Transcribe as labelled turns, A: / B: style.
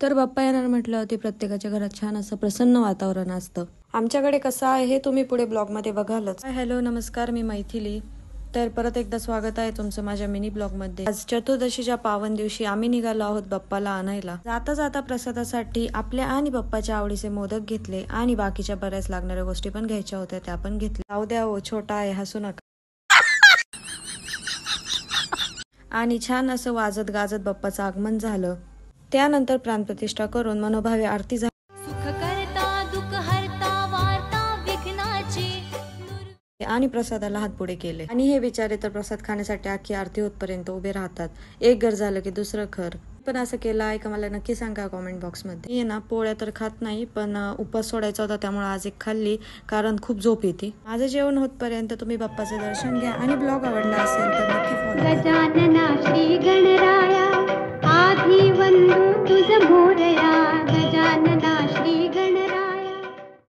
A: तर बाप्पा येणार म्हटल्यावरती प्रत्येकाच्या घरात छान असं प्रसन्न वातावरण असतं। आमच्याकडे कसं आहे हे तुम्ही पुढे ब्लॉगमध्ये बघालच। हॅलो नमस्कार, मी मैथिली। तर परत एकदा स्वागत आहे तुमचं माझ्या मिनी ब्लॉगमध्ये। आज चतुर्दशीच्या पावन दिवशी आम्ही निघालो आहोत बाप्पाला आणायला। जाता जाता प्रसादासाठी आपल्या आणि बाप्पाच्या आवडीचे मोदक घेतले आणि बाकीच्या बऱ्याच लागणाऱ्या गोष्टी पण घ्यायच्या होत्या, त्या पण घेतल्या। जाऊ द्या, छोटा आहे, हसू नका। आणि छान असं वाजत गाजत बाप्पाचं आगमन झालं। त्यानंतर प्राणप्रतिष्ठा करून मनोभावे आरती झाली आणि प्रसादाला हात पुढे केले। आणि हे बिचारे तर प्रसाद खाण्यासाठी अख्खी आरती होतपर्यंत उभे राहतात। एक घर झालं की दुसरं घर। पण असं केलं आहे का मला नक्की सांगा कमेंट बॉक्समध्ये। मी ना पोळ्या तर खात नाही, पण उपवास सोडायचा होता त्यामुळे आज एक खाल्ली, कारण खूप झोप येते। माझं जेवण होतपर्यंत तुम्ही बाप्पाचे दर्शन घ्या आणि ब्लॉग आवडला असेल तर नक्की फॉलो करा।
B: गजानना श्री गणराया आधी वंदू तुझ